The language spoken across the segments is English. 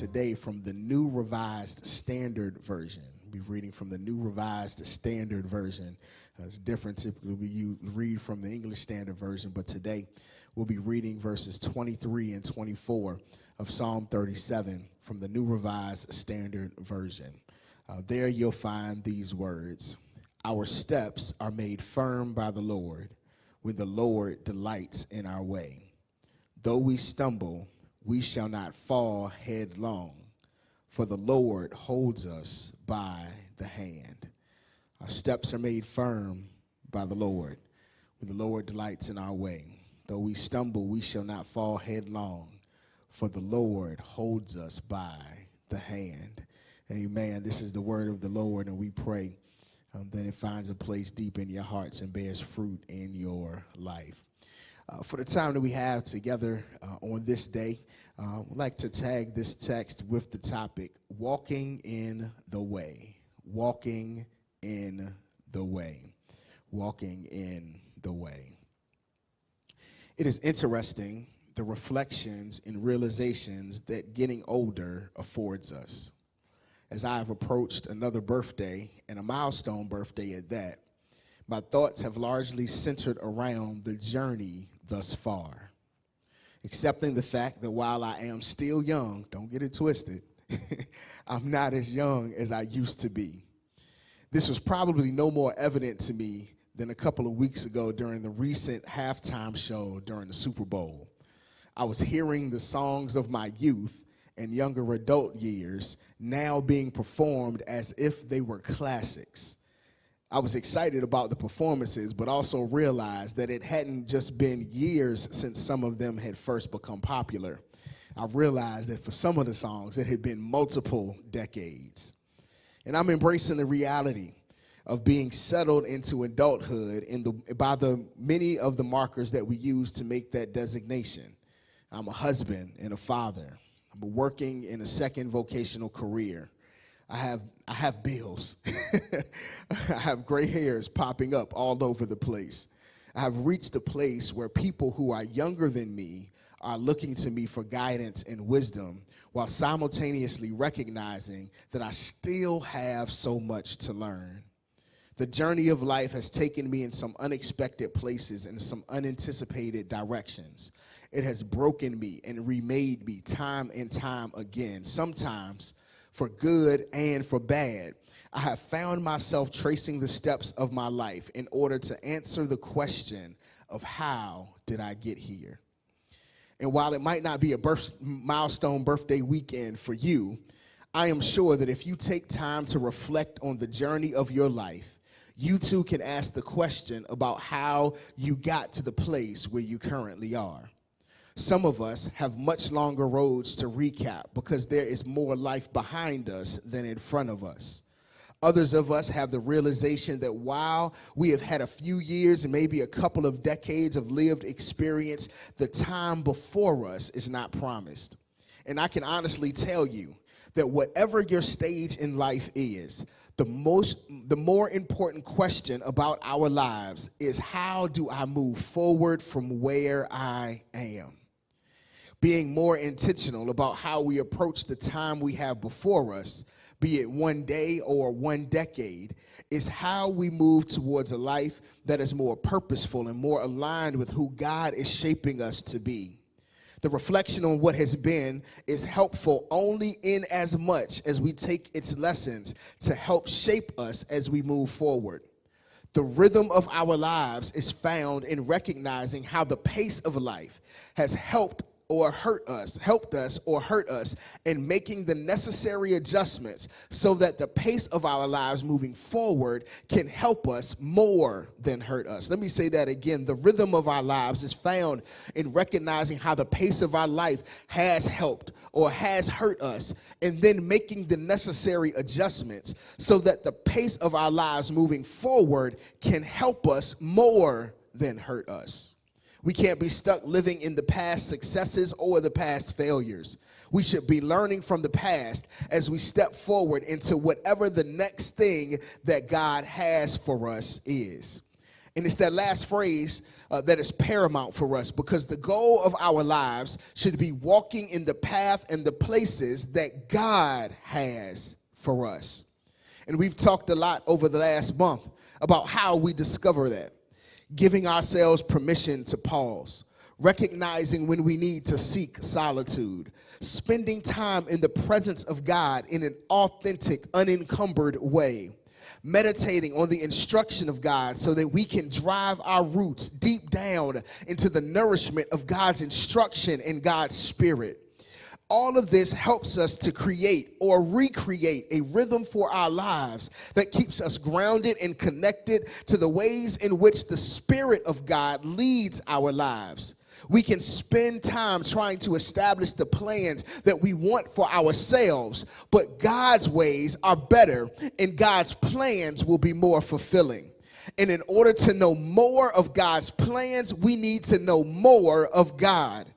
today from the New Revised Standard Version. We'll be reading from the New Revised Standard Version. It's different. Typically, we read from the English Standard Version, but today we'll be reading verses 23 and 24 of Psalm 37 from the New Revised Standard Version. There you'll find these words: "Our steps are made firm by the Lord when the Lord delights in our way. Though we stumble, we shall not fall headlong, for the Lord holds us by the hand." Our steps are made firm by the Lord when the Lord delights in our way. Though we stumble, we shall not fall headlong, for the Lord holds us by the hand. Amen. This is the word of the Lord, and we pray that it finds a place deep in your hearts and bears fruit in your life. For the time that we have together on this day, I'd like to tag this text with the topic, walking in the way. Walking in the way. Walking in the way. It is interesting, the reflections and realizations that getting older affords us. As I have approached another birthday, and a milestone birthday at that, my thoughts have largely centered around the journey thus far. Accepting the fact that while I am still young, don't get it twisted, I'm not as young as I used to be. This was probably no more evident to me than a couple of weeks ago during the recent halftime show during the Super Bowl. I was hearing the songs of my youth and younger adult years now being performed as if they were classics. I was excited about the performances, but also realized that it hadn't just been years since some of them had first become popular. I realized that for some of the songs, it had been multiple decades. And I'm embracing the reality of being settled into adulthood by the many of the markers that we use to make that designation. I'm a husband and a father. I'm working in a second vocational career. I have bills. I have gray hairs popping up all over the place. I have reached a place where people who are younger than me are looking to me for guidance and wisdom, while simultaneously recognizing that I still have so much to learn. The journey of life has taken me in some unexpected places and some unanticipated directions. It has broken me and remade me time and time again, sometimes for good and for bad. I have found myself tracing the steps of my life in order to answer the question of how did I get here? And while it might not be a milestone birthday weekend for you, I am sure that if you take time to reflect on the journey of your life, you too can ask the question about how you got to the place where you currently are. Some of us have much longer roads to recap because there is more life behind us than in front of us. Others of us have the realization that while we have had a few years and maybe a couple of decades of lived experience, the time before us is not promised. And I can honestly tell you that whatever your stage in life is, the more important question about our lives is, how do I move forward from where I am? Being more intentional about how we approach the time we have before us, be it one day or one decade, is how we move towards a life that is more purposeful and more aligned with who God is shaping us to be. The reflection on what has been is helpful only in as much as we take its lessons to help shape us as we move forward. The rhythm of our lives is found in recognizing how the pace of life has helped us or hurt us in making the necessary adjustments so that the pace of our lives moving forward can help us more than hurt us. Let me say that again. The rhythm of our lives is found in recognizing how the pace of our life has helped or has hurt us, and then making the necessary adjustments so that the pace of our lives moving forward can help us more than hurt us. We can't be stuck living in the past successes or the past failures. We should be learning from the past as we step forward into whatever the next thing that God has for us is. And it's that last phrase that is paramount for us, because the goal of our lives should be walking in the path and the places that God has for us. And we've talked a lot over the last month about how we discover that. Giving ourselves permission to pause, recognizing when we need to seek solitude, spending time in the presence of God in an authentic, unencumbered way, meditating on the instruction of God so that we can drive our roots deep down into the nourishment of God's instruction and God's Spirit. All of this helps us to create or recreate a rhythm for our lives that keeps us grounded and connected to the ways in which the Spirit of God leads our lives. We can spend time trying to establish the plans that we want for ourselves, but God's ways are better and God's plans will be more fulfilling. And in order to know more of God's plans, we need to know more of God.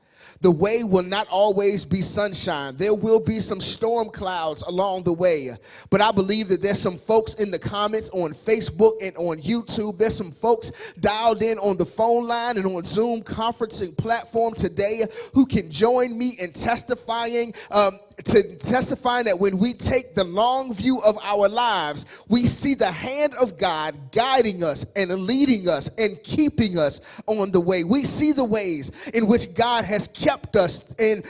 The way will not always be sunshine. There will be some storm clouds along the way. But I believe that there's some folks in the comments on Facebook and on YouTube. There's some folks dialed in on the phone line and on Zoom conferencing platform today who can join me in testifying that when we take the long view of our lives, we see the hand of God guiding us and leading us and keeping us on the way. We see the ways in which God has kept us, and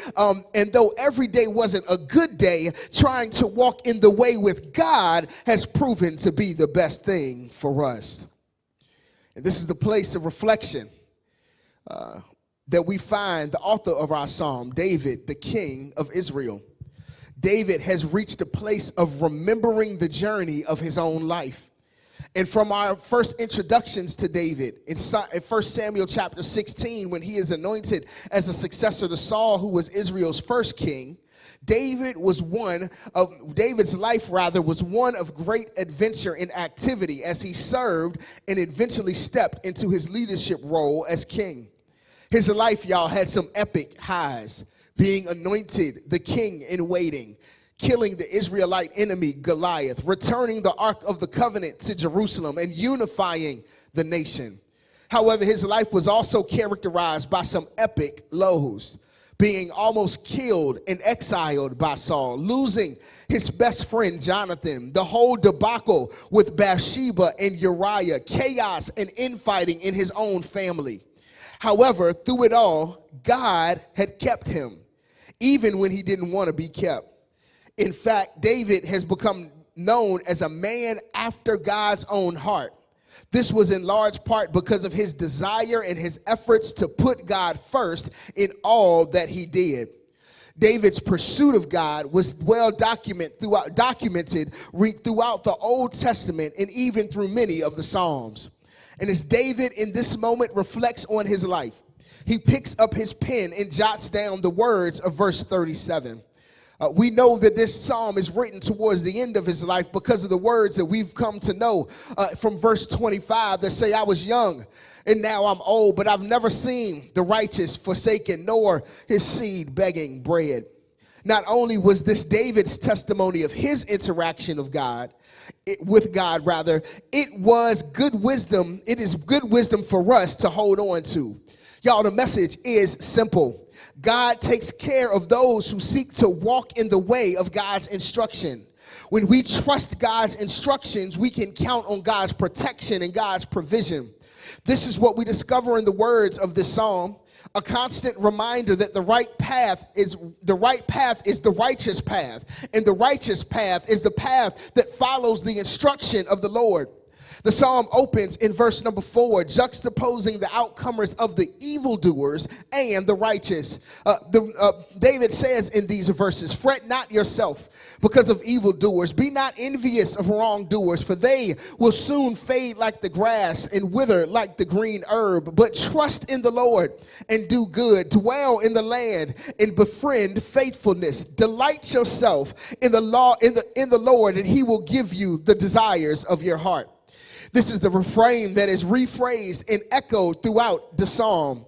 though every day wasn't a good day, trying to walk in the way with God has proven to be the best thing for us. And this is the place of reflection that we find the author of our psalm, David, the king of Israel. David has reached a place of remembering the journey of his own life. And from our first introductions to David in 1 Samuel chapter 16, when he is anointed as a successor to Saul, who was Israel's first king, David's life was one of great adventure and activity as he served and eventually stepped into his leadership role as king. His life, y'all, had some epic highs. Being anointed the king in waiting, killing the Israelite enemy Goliath, returning the Ark of the Covenant to Jerusalem, and unifying the nation. However, his life was also characterized by some epic lows, being almost killed and exiled by Saul, losing his best friend Jonathan, the whole debacle with Bathsheba and Uriah, chaos and infighting in his own family. However, through it all, God had kept him, even when he didn't want to be kept. In fact, David has become known as a man after God's own heart. This was in large part because of his desire and his efforts to put God first in all that he did. David's pursuit of God was well documented throughout the Old Testament and even through many of the Psalms. And as David in this moment reflects on his life, he picks up his pen and jots down the words of verse 37. We know that this psalm is written towards the end of his life because of the words that we've come to know from verse 25 that say, I was young and now I'm old, but I've never seen the righteous forsaken nor his seed begging bread. Not only was this David's testimony of his interaction with God, it was good wisdom. It is good wisdom for us to hold on to. Y'all, the message is simple. God takes care of those who seek to walk in the way of God's instruction. When we trust God's instructions, we can count on God's protection and God's provision. This is what we discover in the words of this psalm, a constant reminder that the right path is the righteous path, and the righteous path is the path that follows the instruction of the Lord. The psalm opens in verse number 4, juxtaposing the outcomers of the evildoers and the righteous. David says in these verses, fret not yourself because of evildoers. Be not envious of wrongdoers, for they will soon fade like the grass and wither like the green herb. But trust in the Lord and do good. Dwell in the land and befriend faithfulness. Delight yourself in the Lord, and he will give you the desires of your heart. This is the refrain that is rephrased and echoed throughout the psalm.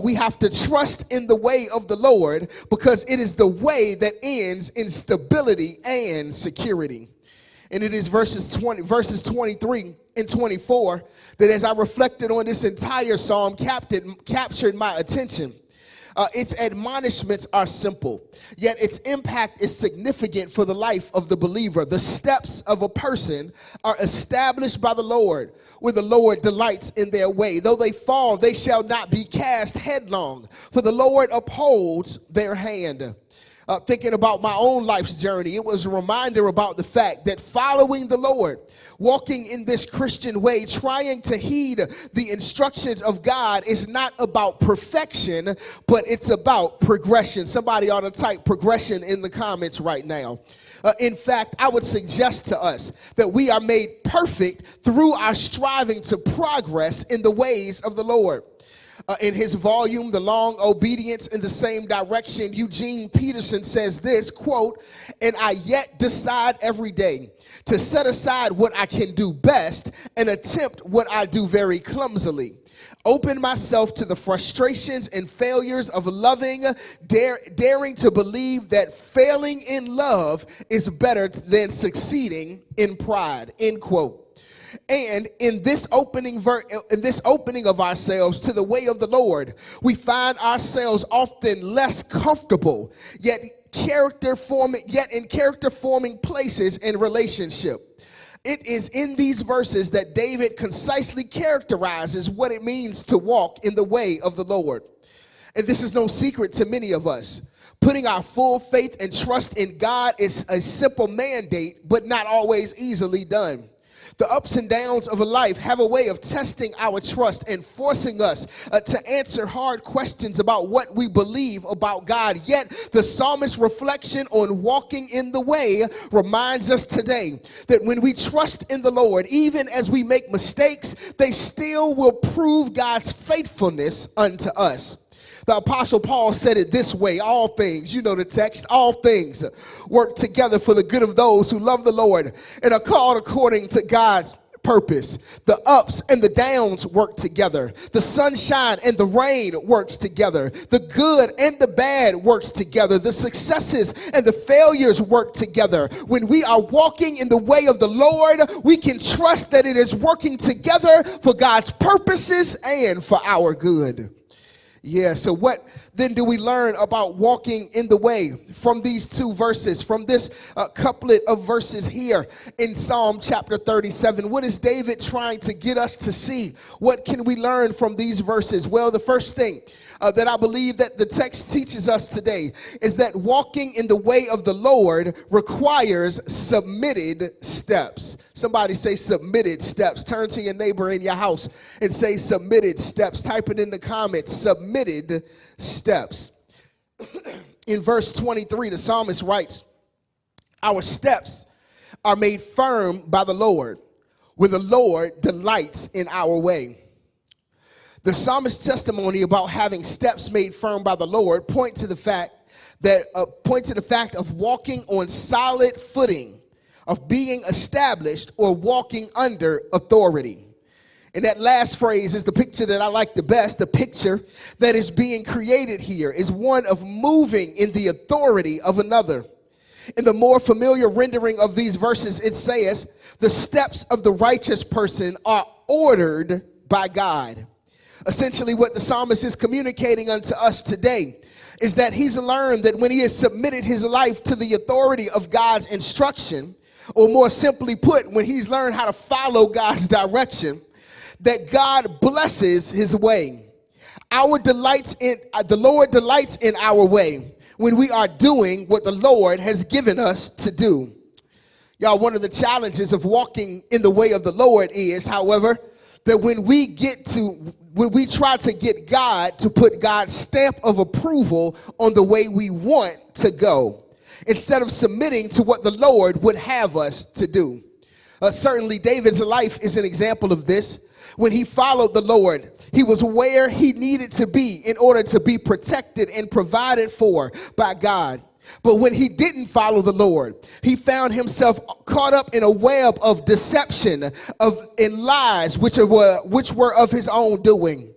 We have to trust in the way of the Lord because it is the way that ends in stability and security. And it is verses 23 and 24 that as I reflected on this entire psalm captured my attention. Its admonishments are simple, yet its impact is significant for the life of the believer. The steps of a person are established by the Lord, where the Lord delights in their way. Though they fall, they shall not be cast headlong, for the Lord upholds their hand. Thinking about my own life's journey, it was a reminder about the fact that following the Lord, walking in this Christian way, trying to heed the instructions of God is not about perfection, but it's about progression. Somebody ought to type progression in the comments right now. In fact, I would suggest to us that we are made perfect through our striving to progress in the ways of the Lord. In his volume, The Long Obedience in the Same Direction, Eugene Peterson says this, quote, "And I yet decide every day to set aside what I can do best and attempt what I do very clumsily. Open myself to the frustrations and failures of loving, daring to believe that failing in love is better than succeeding in pride," end quote. And in this opening of ourselves to the way of the Lord, we find ourselves often less comfortable, yet in character forming places in relationship. It is in these verses that David concisely characterizes what it means to walk in the way of the Lord. And this is no secret to many of us. Putting our full faith and trust in God is a simple mandate, but not always easily done. The ups and downs of a life have a way of testing our trust and forcing us to answer hard questions about what we believe about God. Yet the psalmist's reflection on walking in the way reminds us today that when we trust in the Lord, even as we make mistakes, they still will prove God's faithfulness unto us. The Apostle Paul said it this way: all things, you know the text, all things work together for the good of those who love the Lord and are called according to God's purpose. The ups and the downs work together. The sunshine and the rain works together. The good and the bad works together. The successes and the failures work together. When we are walking in the way of the Lord, we can trust that it is working together for God's purposes and for our good. Yeah, so what then do we learn about walking in the way from these two verses, from this couplet of verses here in Psalm chapter 37? What is David trying to get us to see? What can we learn from these verses? Well, the first thing that I believe that the text teaches us today is that walking in the way of the Lord requires submitted steps. Somebody say submitted steps. Turn to your neighbor in your house and say submitted steps. Type it in the comments, submitted steps. In verse 23, the psalmist writes, "Our steps are made firm by the Lord, where the Lord delights in our way." The psalmist's testimony about having steps made firm by the Lord point to the fact of walking on solid footing, of being established or walking under authority. And that last phrase is the picture that I like the best. The picture that is being created here is one of moving in the authority of another. In the more familiar rendering of these verses, it says, "The steps of the righteous person are ordered by God." Essentially, what the psalmist is communicating unto us today is that he's learned that when he has submitted his life to the authority of God's instruction, or more simply put, when he's learned how to follow God's direction, that God blesses his way. The Lord delights in our way when we are doing what the Lord has given us to do. Y'all, one of the challenges of walking in the way of the Lord is, however, that when we try to get God to put God's stamp of approval on the way we want to go, instead of submitting to what the Lord would have us to do. Certainly, David's life is an example of this. When he followed the Lord, he was where he needed to be in order to be protected and provided for by God. But when he didn't follow the Lord, he found himself caught up in a web of deception and lies, which were of his own doing.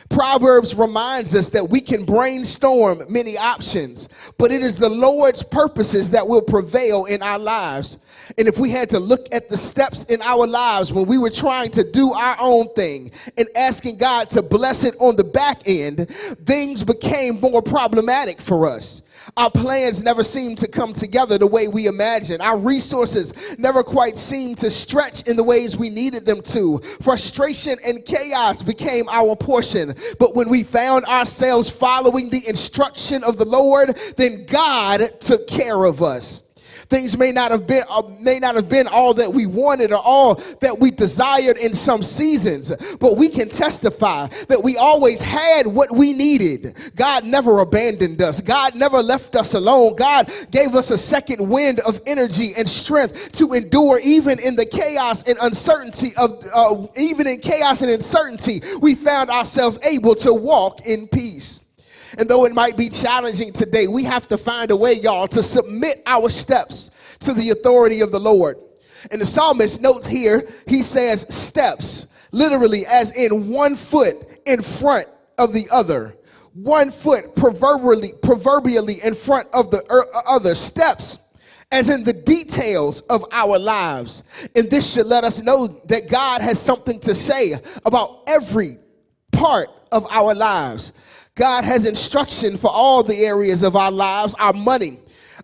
Proverbs reminds us that we can brainstorm many options, but it is the Lord's purposes that will prevail in our lives. And if we had to look at the steps in our lives when we were trying to do our own thing and asking God to bless it on the back end, things became more problematic for us. Our plans never seemed to come together the way we imagined. Our resources never quite seemed to stretch in the ways we needed them to. Frustration and chaos became our portion. But when we found ourselves following the instruction of the Lord, then God took care of us. Things may not have been all that we wanted or all that we desired in some seasons, but we can testify that we always had what we needed. God never abandoned us. God never left us alone. God gave us a second wind of energy and strength to endure even in the chaos and uncertainty we found ourselves able to walk in peace. And though it might be challenging today, we have to find a way, y'all, to submit our steps to the authority of the Lord. And the psalmist notes here, he says steps, literally as in one foot in front of the other. 1 foot proverbially in front of the other. Steps as in the details of our lives. And this should let us know that God has something to say about every part of our lives. God has instruction for all the areas of our lives, our money,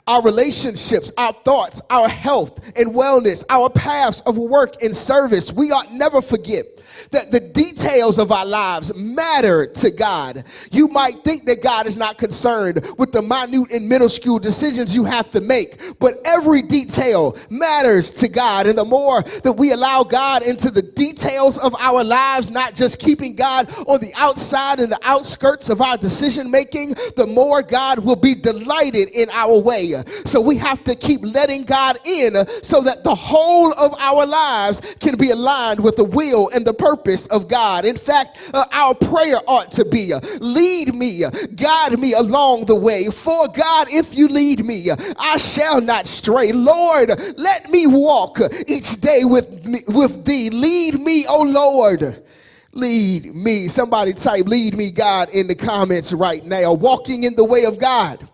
our relationships, our thoughts, our health and wellness, our paths of work and service. We ought never forget that the details of our lives matter to God. You might think that God is not concerned with the minute and minuscule decisions you have to make, but every detail matters to God. And the more that we allow God into the details of our lives, not just keeping God on the outside and the outskirts of our decision making, the more God will be delighted in our way. So we have to keep letting God in so that the whole of our lives can be aligned with the will and the purpose of God. In fact, our prayer ought to be, lead me, guide me along the way. For God, if you lead me, I shall not stray. Lord, let me walk each day with thee. Lead me, oh Lord. Lead me. Somebody type, lead me, God, in the comments right now. Walking in the way of God,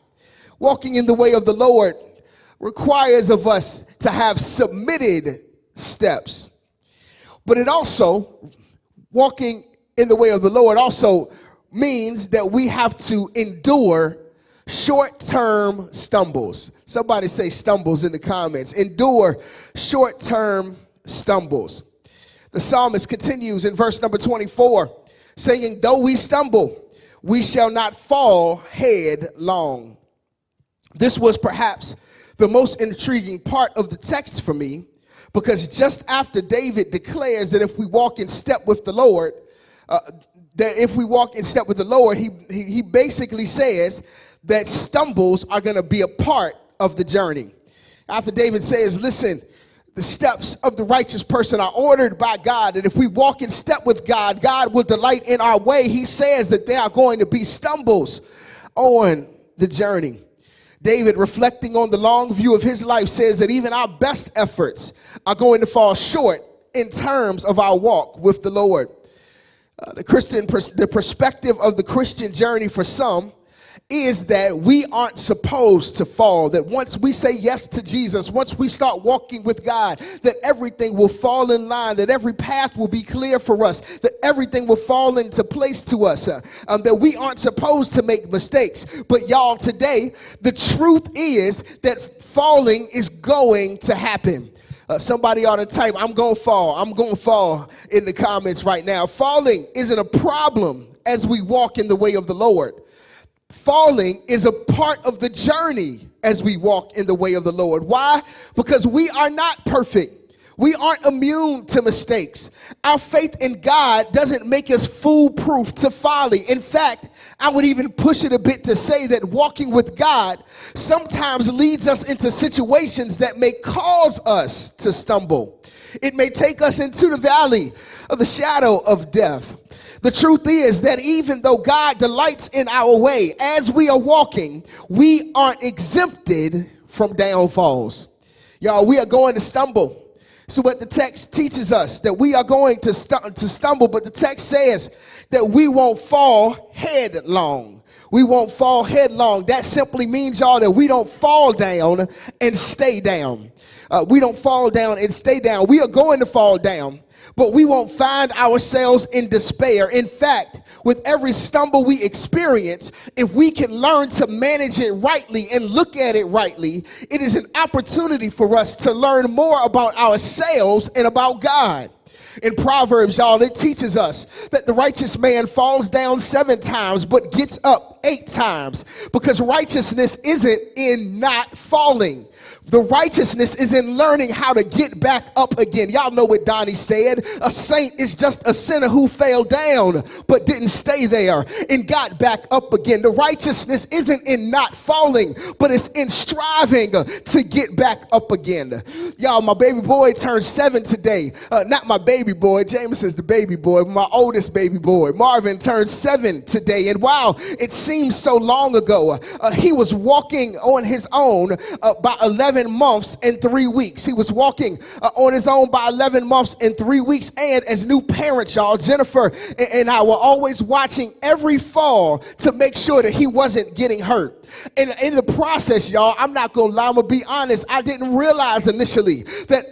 walking in the way of the Lord requires of us to have submitted steps. But it also, walking in the way of the Lord also means that we have to endure short-term stumbles. Somebody say stumbles in the comments. Endure short-term stumbles. The psalmist continues in verse number 24, saying, though we stumble, we shall not fall headlong. This was perhaps the most intriguing part of the text for me, because just after David declares that if we walk in step with the Lord, he basically says that stumbles are going to be a part of the journey. After David says, listen, the steps of the righteous person are ordered by God, and if we walk in step with God, God will delight in our way. He says that there are going to be stumbles on the journey. David, reflecting on the long view of his life, says that even our best efforts are going to fall short in terms of our walk with the Lord. The perspective of the Christian journey for some is that we aren't supposed to fall, that once we say yes to Jesus, once we start walking with God, that everything will fall in line, that every path will be clear for us, that everything will fall into place to us, that we aren't supposed to make mistakes. But y'all, today, the truth is that falling is going to happen. Somebody ought to type, I'm going to fall in the comments right now. Falling isn't a problem as we walk in the way of the Lord. Falling is a part of the journey as we walk in the way of the Lord. Why? Because we are not perfect. We aren't immune to mistakes. Our faith in God doesn't make us foolproof to folly. In fact, I would even push it a bit to say that walking with God sometimes leads us into situations that may cause us to stumble. It may take us into the valley of the shadow of death. The truth is that even though God delights in our way, as we are walking, we aren't exempted from downfalls. Y'all, we are going to stumble. So what the text teaches us, that we are going to stumble, but the text says, that we won't fall headlong. We won't fall headlong. That simply means, y'all, that we don't fall down and stay down. We don't fall down and stay down. We are going to fall down, but we won't find ourselves in despair. In fact, with every stumble we experience, if we can learn to manage it rightly and look at it rightly, it is an opportunity for us to learn more about ourselves and about God. In Proverbs, y'all, it teaches us that the righteous man falls down 7 times but gets up 8 times, because righteousness isn't in not falling. The righteousness is in learning how to get back up again. Y'all know what Donnie said. A saint is just a sinner who fell down but didn't stay there and got back up again. The righteousness isn't in not falling, but it's in striving to get back up again. Y'all, my baby boy turned 7 today. Not my baby boy. Jameson's the baby boy. My oldest baby boy, Marvin, turned 7 today. And wow, it seems so long ago. He was walking on his own by 11 months and 3 weeks. He was walking on his own by 11 months and 3 weeks. And as new parents, y'all, Jennifer and I were always watching every fall to make sure that he wasn't getting hurt. And in the process, y'all, I'm not gonna lie, I'm gonna be honest, I didn't realize initially that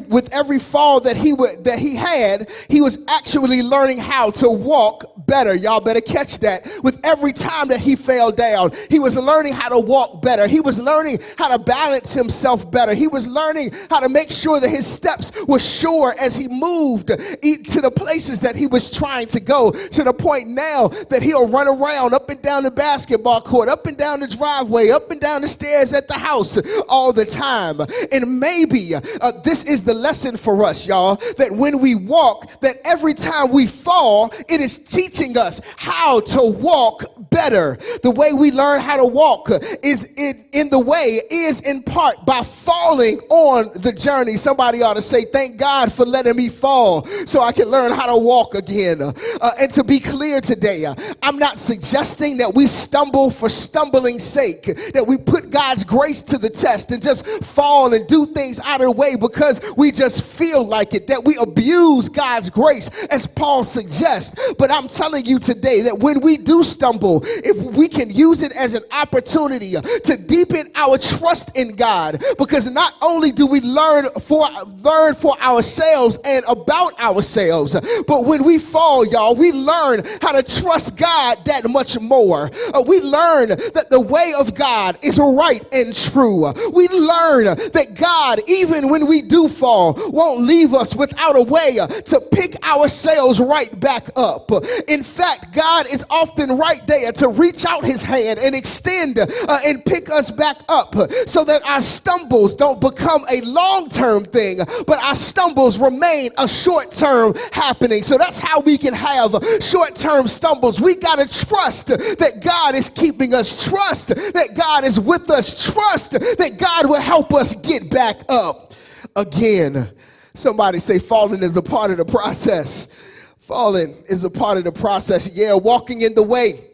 with every fall that he had, he was actually learning how to walk better. Y'all better catch that. With every time that he fell down, he was learning how to walk better. He was learning how to balance himself better. He was learning how to make sure that his steps were sure as he moved to the places that he was trying to go, to the point now that he'll run around up and down the basketball court, up and down the driveway, up and down the stairs at the house all the time. And maybe this is the lesson for us, y'all, that when we walk, that every time we fall, it is teaching us how to walk better. The way we learn how to walk is in part by falling on the journey. Somebody ought to say, thank God for letting me fall so I can learn how to walk again. And to be clear today, I'm not suggesting that we stumble for stumbling sake, that we put God's grace to the test and just fall and do things out of the way because we just feel like it, that we abuse God's grace as Paul suggests. But I'm telling you today that when we do stumble, if we can use it as an opportunity to deepen our trust in God, because not only do we learn for ourselves and about ourselves, but when we fall, y'all, we learn how to trust God that much more. We learn that the way of God is right and true. We learn that God, even when we do fall, won't leave us without a way to pick ourselves right back up. In fact, God is often right there to reach out his hand and extend and pick us back up so that our stumbles don't become a long-term thing, but our stumbles remain a short-term happening. So that's how we can have short-term stumbles. We got to trust that God is keeping us, trust that God is with us, trust that God will help us get back up again. Somebody say falling is a part of the process. Falling is a part of the process. Yeah, walking in the way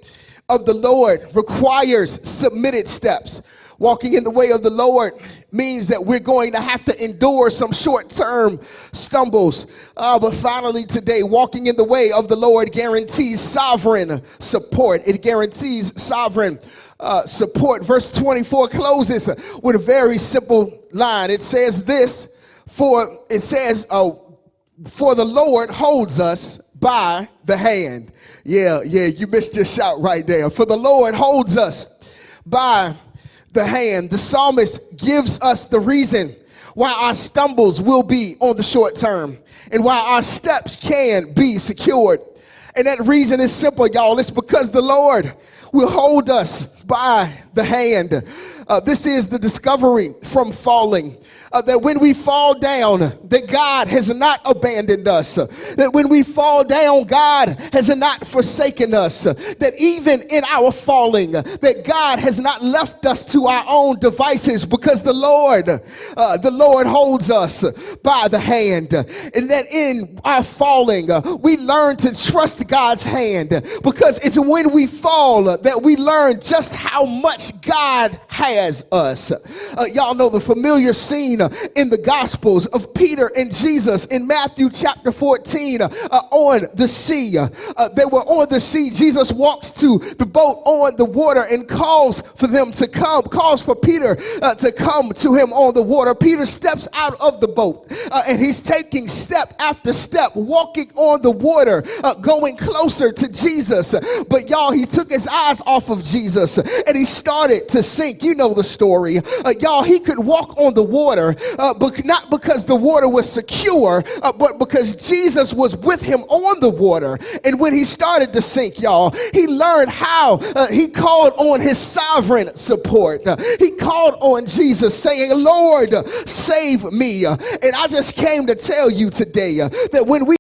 of the Lord requires submitted steps. Walking in the way of the Lord means that we're going to have to endure some short-term stumbles. But finally today, walking in the way of the Lord guarantees sovereign support. It guarantees sovereign support. Verse 24 closes with a very simple line. It says this, for the Lord holds us by the hand. Yeah, you missed your shout right there. For the Lord holds us by the hand. The psalmist gives us the reason why our stumbles will be on the short term and why our steps can be secured. And that reason is simple, y'all. It's because the Lord will hold us by the hand. This is the discovery from falling. That when we fall down, that God has not abandoned us. That when we fall down, God has not forsaken us. That even in our falling, that God has not left us to our own devices, because the Lord holds us by the hand. And that in our falling, we learn to trust God's hand, because it's when we fall that we learn just how much God has has us. Y'all know the familiar scene in the Gospels of Peter and Jesus in Matthew chapter 14 on the sea. They were on the sea. Jesus walks to the boat on the water and calls for them to come, calls for Peter to come to him on the water. Peter steps out of the boat and he's taking step after step, walking on the water, going closer to Jesus. But y'all, he took his eyes off of Jesus and he started to sink. You know the story. Y'all, he could walk on the water, but not because the water was secure, but because Jesus was with him on the water. And when he started to sink, y'all, he learned how he called on his sovereign support. He called on Jesus saying, Lord, save me. And I just came to tell you today that when we